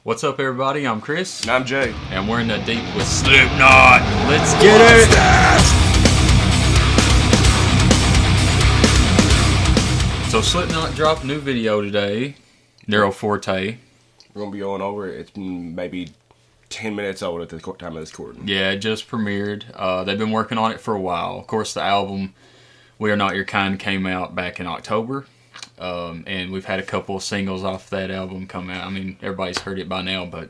What's up, everybody? I'm Chris. And I'm Jay. And we're in the deep with Slipknot. Let's get it! So Slipknot dropped a new video today, Nero Forte. We're going to be going over it. It's maybe 10 minutes old at the time of this recording. Yeah, it just premiered. They've been working on it for a while. Of course, the album, We Are Not Your Kind, came out back in October. And we've had a couple of singles off that album come out. I mean, everybody's heard it by now, but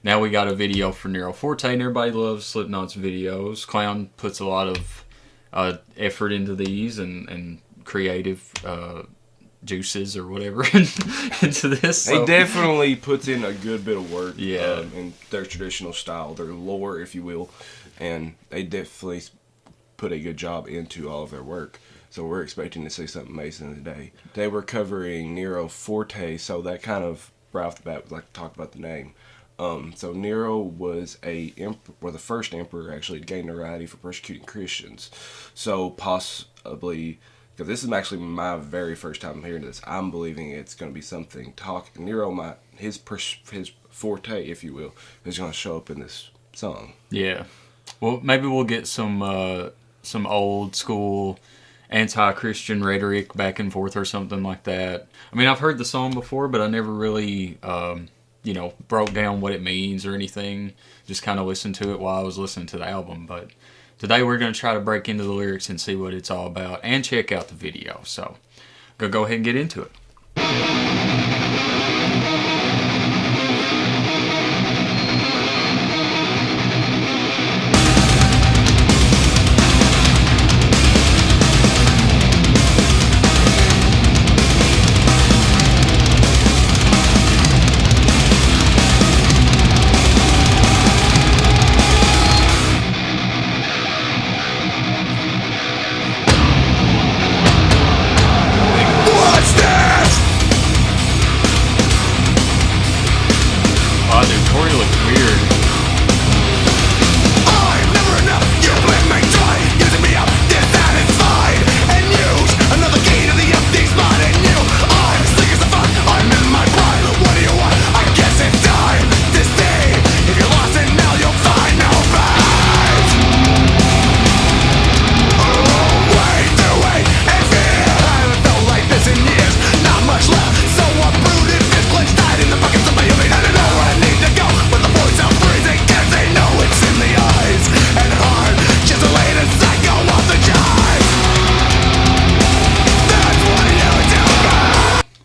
now we got a video for Nero Forte, and everybody loves Slipknot's videos. Clown puts a lot of effort into these and creative juices or whatever into this. So. He definitely puts in a good bit of work in their traditional style, their lore, if you will, and they definitely put a good job into all of their work. So we're expecting to see something amazing today. They were covering Nero Forte, so that kind of right off the bat would like to talk about the name. So Nero was the first emperor actually to gain notoriety for persecuting Christians. So possibly, because this is actually my very first time hearing this, I'm believing it's going to be something Nero his forte, if you will, is going to show up in this song. Yeah. Well, maybe we'll get some old school anti-Christian rhetoric back and forth or something like that. I mean, I've heard the song before, but I never really, broke down what it means or anything. Just kind of listened to it while I was listening to the album. But today we're going to try to break into the lyrics and see what it's all about and check out the video. So, go ahead and get into it.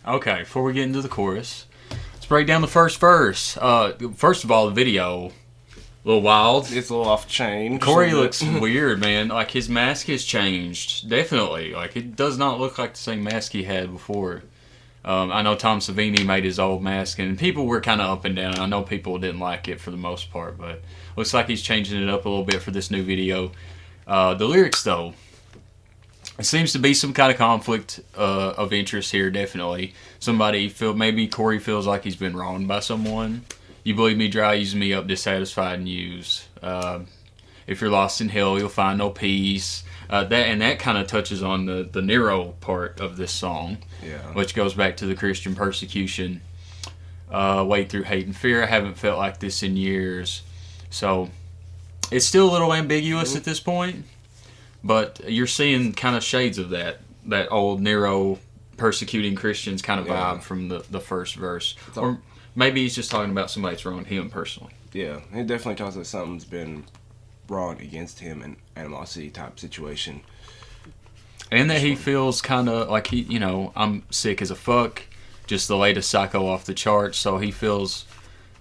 Okay, before we get into the chorus, let's break down the first verse. First of all, the video, a little wild. It's a little off chain. Corey looks weird, man. Like, his mask has changed, definitely. Like, it does not look like the same mask he had before. I know Tom Savini made his old mask, and people were kind of up and down. I know people didn't like it for the most part, but looks like he's changing it up a little bit for this new video. The lyrics, though. It seems to be some kind of conflict of interest here, definitely. Maybe Corey feels like he's been wronged by someone. You believe me dry, use me up, dissatisfied, and use. If you're lost in hell, you'll find no peace. That kind of touches on the Nero part of this song, which goes back to the Christian persecution. Wade through hate and fear. I haven't felt like this in years. So it's still a little ambiguous at this point. But you're seeing kind of shades of that old Nero persecuting Christians kind of vibe from the first verse. Or maybe he's just talking about somebody that's wronged him personally. Yeah, it definitely talks about something's been wrong against him, an animosity type situation. And that he feels kind of like I'm sick as a fuck, just the latest psycho off the charts, so he feels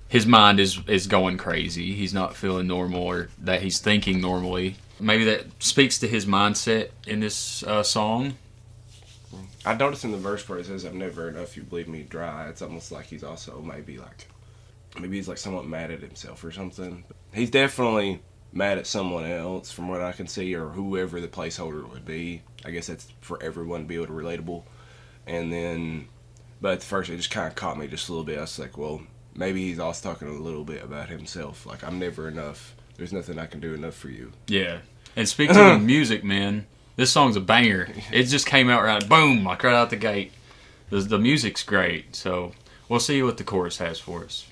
his mind is going crazy. He's not feeling normal, or that he's thinking normally. Maybe that speaks to his mindset in this song. I noticed in the verse where it says, "I've never enough, you believe me dry." It's almost like he's also maybe he's like somewhat mad at himself or something. He's definitely mad at someone else, from what I can see, or whoever the placeholder would be. I guess that's for everyone to be able to relatable. And then, but at first it just kind of caught me just a little bit. I was like, well, maybe he's also talking a little bit about himself. Like, I'm never enough. There's nothing I can do enough for you. Yeah. And speaking of music, man, this song's a banger. It just came out boom, like right out the gate. The music's great, so we'll see what the chorus has for us.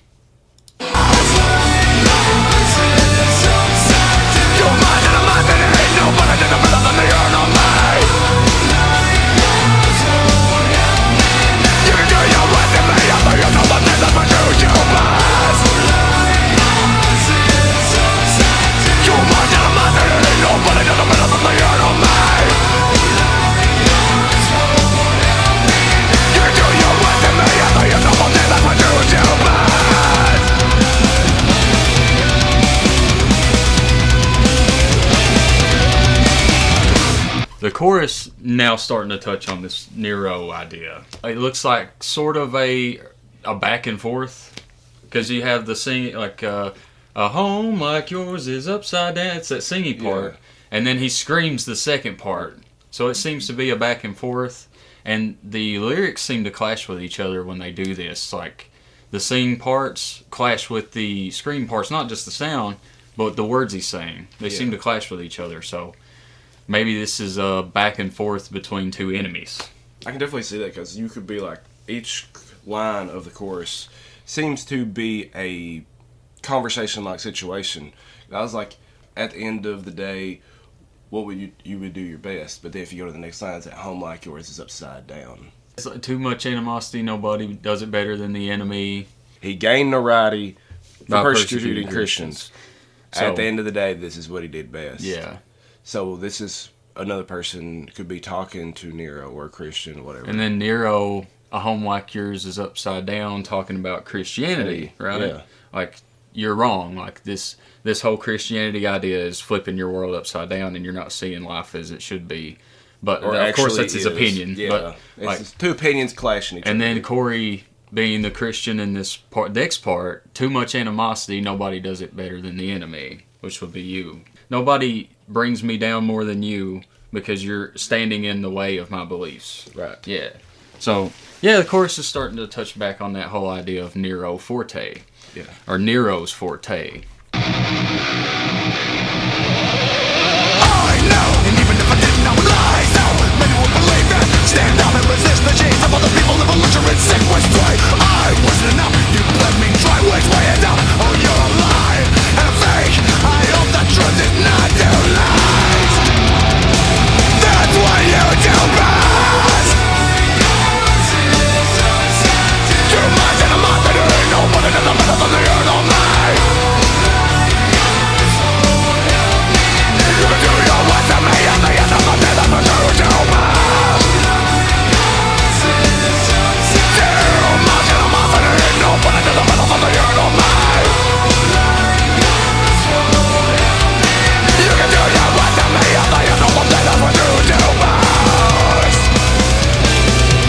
chorus now starting to touch on this Nero idea. It looks like sort of a back and forth, because you have the singing, like a home like yours is upside down. It's that singing part, and then he screams the second part. So it seems to be a back and forth, and the lyrics seem to clash with each other when they do this. Like the sing parts clash with the scream parts, not just the sound, but the words he's saying. They seem to clash with each other. So maybe this is a back and forth between two enemies. I can definitely see that, because you could be like, each line of the chorus seems to be a conversation-like situation. I was like, at the end of the day, what would you would do your best, but then if you go to the next line, it's at home like yours is upside down. It's like too much animosity. Nobody does it better than the enemy. He gained notoriety By for persecuting Christians. So, at the end of the day, this is what he did best. Yeah. So this is another person could be talking to Nero, or a Christian, or whatever. And then Nero, a home like yours is upside down, talking about Christianity, right? Yeah. Like, you're wrong. Like, this whole Christianity idea is flipping your world upside down, and you're not seeing life as it should be. But of course, that's his opinion. Yeah. But it's two opinions clashing each other. And then Corey, being the Christian in this part, next part, too much animosity. Nobody does it better than the enemy, which would be you. Nobody brings me down more than you, because you're standing in the way of my beliefs. Right. Yeah. So, yeah, the chorus is starting to touch back on that whole idea of Nero Forte. Yeah. Or Nero's Forte. I know, and even if I didn't, I would lie. So many would believe that. Stand up and resist the chains of other people that belligerent sequestry. I wasn't enough, you let me try, which way it up. Oh, you're a lie and a fake. I hope the truth is not too late. That's what you do best. Too much animosity, nobody does a better than the earth on me. You can do your worst to me at the end of the day, that's what you do best. Too much animosity, nobody does a better than the earth on me. You can do your worst to me at the end of the day, that's what you do best.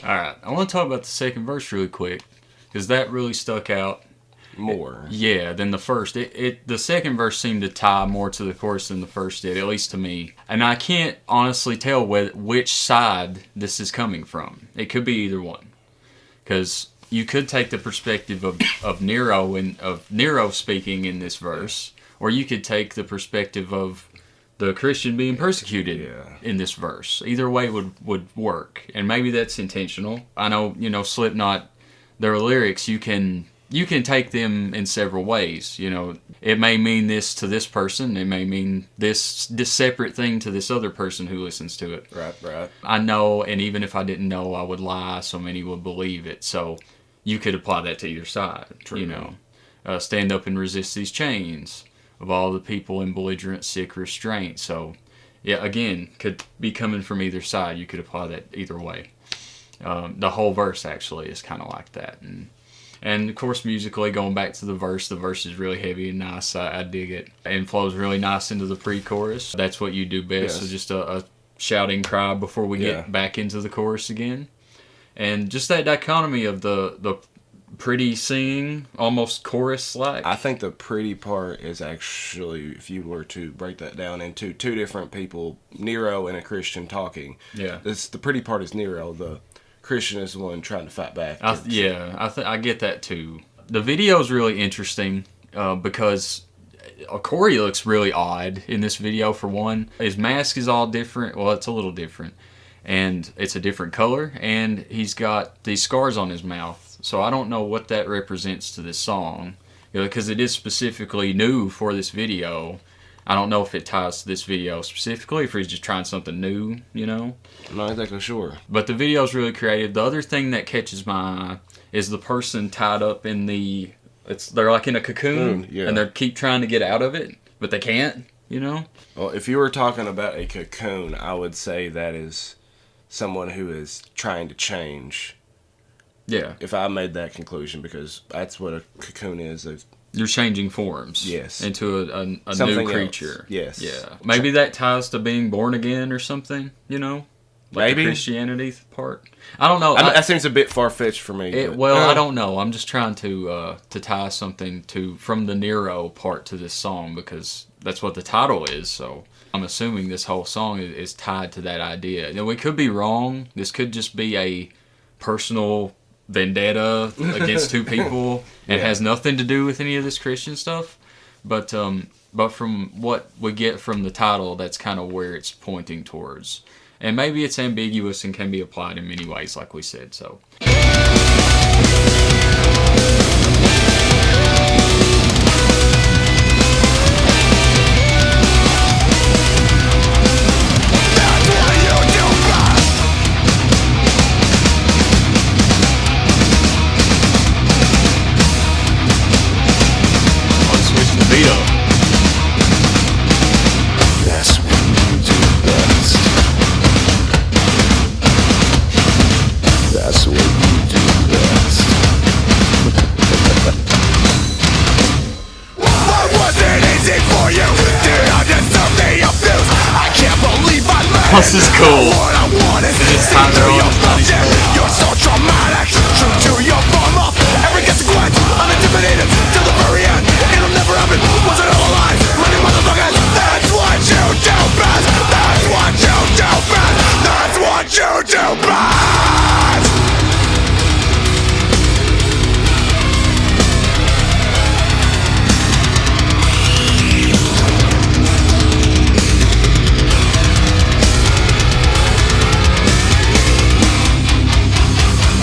Alright, I want to talk about the second verse really quick, because that really stuck out. More. Yeah, than the first. The second verse seemed to tie more to the chorus than the first did, at least to me. And I can't honestly tell which side this is coming from. It could be either one, because you could take the perspective of Nero and of Nero speaking in this verse, or you could take the perspective of the Christian being persecuted in this verse. Either way would work, and maybe that's intentional. I know, Slipknot, their lyrics, you can take them in several ways. It may mean this to this person. It may mean this separate thing to this other person who listens to it. Right. I know, and even if I didn't know, I would lie so many would believe it. So you could apply that to either side. True. Stand up and resist these chains of all the people in belligerent, sick restraint. So, yeah, again, could be coming from either side. You could apply that either way. The whole verse actually is kind of like that. And of course, musically, going back to the verse is really heavy and nice. I dig it. And flows really nice into the pre-chorus. That's what you do best. Yes. So just a shouting cry before we get back into the chorus again. And just that dichotomy of the pretty singing, almost chorus-like. I think the pretty part is actually, if you were to break that down into two different people, Nero and a Christian talking. Yeah. The pretty part is Nero. The Christian is the one trying to fight back. I get that too. The video is really interesting because Corey looks really odd in this video. For one, his mask is all different. Well, it's a little different, and it's a different color, and he's got these scars on his mouth. So I don't know what that represents to this song, because it is specifically new for this video. I don't know if it ties to this video specifically, if he's just trying something new, I'm not exactly sure. But the video's really creative. The other thing that catches my eye is the person tied up in they're like in a cocoon, and they keep trying to get out of it, but they can't, Well, if you were talking about a cocoon, I would say that is someone who is trying to change. Yeah. If I made that conclusion, because that's what a cocoon is. You're changing forms. Yes. Into a Something new creature. else. Yes. Yeah. Maybe that ties to being born again or something, you know? Like Maybe. the Christianity part. I don't know. That seems a bit far-fetched for me. I don't know. I'm just trying to tie something from the Nero part to this song because that's what the title is. So I'm assuming this whole song is tied to that idea. Now, we could be wrong. This could just be a personal vendetta against two people and has nothing to do with any of this Christian stuff. But from what we get from the title, that's kind of where it's pointing towards. And maybe it's ambiguous and can be applied in many ways, like we said. So. Let's switch the beat up. That's what you do best. That's what you do best. Why was it easy for you? Did I deserve the abuse? I can't believe I let This is cool. What I want is This time they're on the funny bullshit. You're so traumatic. True to your form of every consequence. Unintimidated to the very end. It'll never happen. Was it all a lie? Running motherfuckers. That's what you do best. That's what you do best. That's what you do best.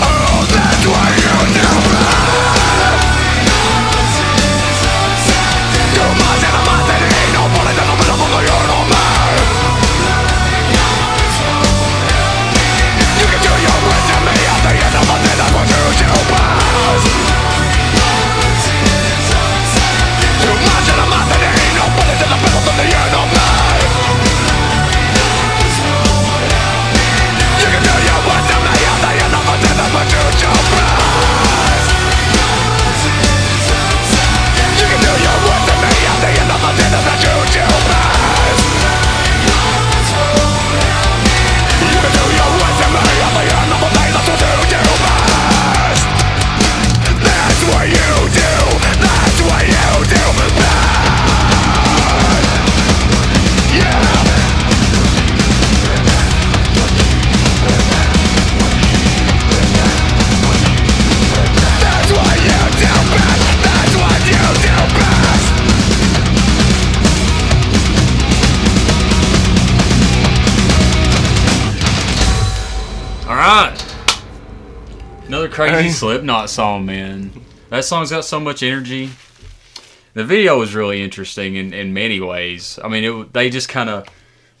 Oh, that's what you do best. Too much animosity. No bullet in the middle of the urinal man. You can do your worst to me at the end of the day. That's what you do best. Too much animosity. No bullet in the middle of the urinal man. You can do your worst to me at the end of the day. That's what you do best. You can do your worst to me at the end of the day. That's what you do best. You can do your worst to me at the end of the day. That's what you do best. That's what you do. That's what you do best. Yeah. That's what you do best. That's what you do best. All right. Another crazy Slipknot song, man. That song's got so much energy. The video was really interesting in many ways. I mean, they just kind of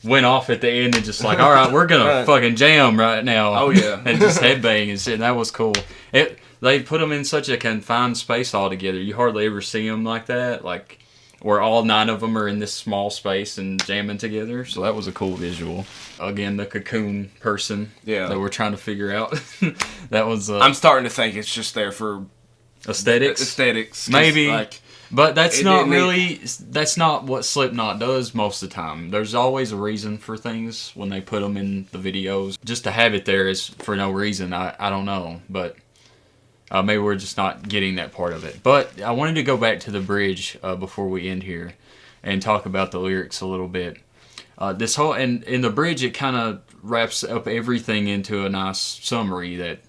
went off at the end and just like, all right, we're going to fucking jam right now. Oh, yeah. And just headbang and shit. And that was cool. They put them in such a confined space all together. You hardly ever see them like that. Like, where all 9 of them are in this small space and jamming together. So that was a cool visual. Again, the cocoon person that we're trying to figure out. That was... I'm starting to think it's just there for aesthetics. Maybe. But that's not what Slipknot does most of the time. There's always a reason for things when they put them in the videos. Just to have it there is for no reason. I don't know. But... maybe we're just not getting that part of it. But I wanted to go back to the bridge before we end here and talk about the lyrics a little bit. This whole and in the bridge, it kind of wraps up everything into a nice summary that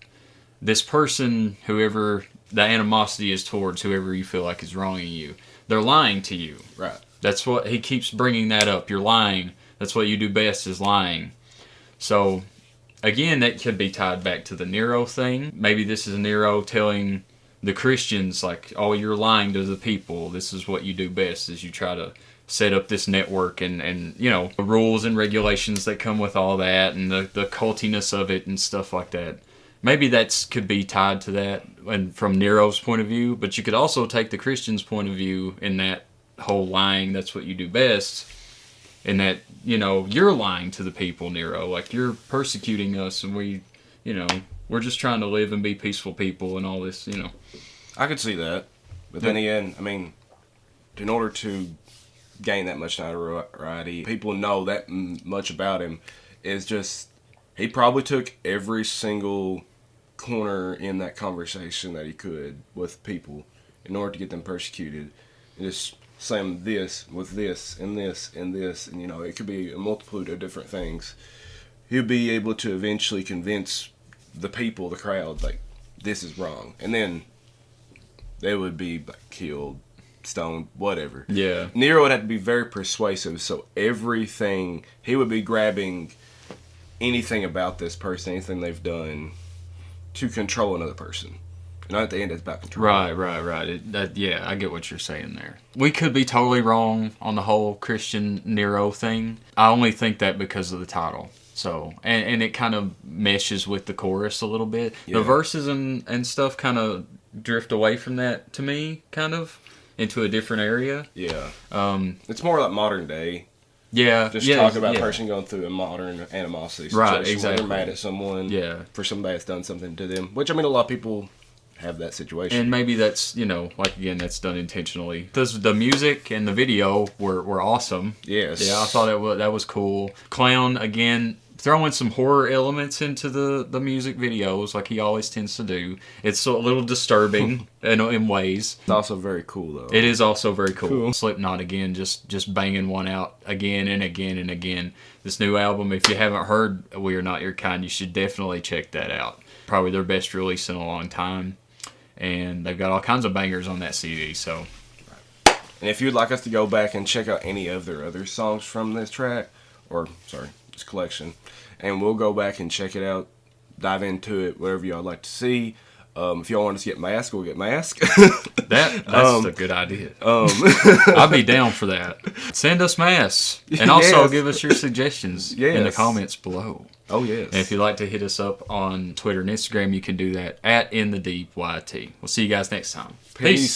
this person, whoever the animosity is towards, whoever you feel like is wronging you, they're lying to you. Right. That's what he keeps bringing that up. You're lying. That's what you do best is lying. So... again, that could be tied back to the Nero thing. Maybe this is Nero telling the Christians, like, oh, you're lying to the people. This is what you do best, is you try to set up this network and you know, the rules and regulations that come with all that and the cultiness of it and stuff like that. Maybe that could be tied to that and from Nero's point of view, but you could also take the Christian's point of view in that whole lying, that's what you do best. And that, you know, you're lying to the people, Nero. Like, you're persecuting us, and we, you know, we're just trying to live and be peaceful people and all this, you know. I could see that. But then again, I mean, in order to gain that much notoriety, people know that much about him, is just, he probably took every single corner in that conversation that he could with people in order to get them persecuted, and just saying this with this and this and this, and it could be a multitude of different things. He'll be able to eventually convince the people, the crowd, like, this is wrong, and then they would be like killed, stoned, whatever. Yeah. Nero would have to be very persuasive, so everything, he would be grabbing anything about this person, anything they've done, to control another person. And at the end, it's about control. Right. Yeah, I get what you're saying there. We could be totally wrong on the whole Christian Nero thing. I only think that because of the title. So, and it kind of meshes with the chorus a little bit. Yeah. The verses and stuff kind of drift away from that to me, kind of, into a different area. Yeah. It's more like modern day. Yeah. Just talk about a person going through a modern animosity situation. Right, exactly. Where they're mad at someone for somebody that's done something to them. Which, I mean, a lot of people have that situation. And maybe that's, like, again, that's done intentionally. The music and the video were awesome. Yes. Yeah, I thought that was cool. Clown, again, throwing some horror elements into the music videos like he always tends to do. It's a little disturbing in ways. It's also very cool, though. It is also very cool. Slipknot, again, just banging one out again and again and again. This new album, if you haven't heard We Are Not Your Kind, you should definitely check that out. Probably their best release in a long time. And they've got all kinds of bangers on that CD, so. And if you'd like us to go back and check out any of their other songs from this track, this collection, and we'll go back and check it out, dive into it, whatever y'all like to see. If y'all want us to get mask, we'll get mask. That's a good idea. I'll be down for that. Send us masks. And also give us your suggestions in the comments below. Oh, yes. And if you'd like to hit us up on Twitter and Instagram, you can do that at InTheDeepYT. We'll see you guys next time. Peace.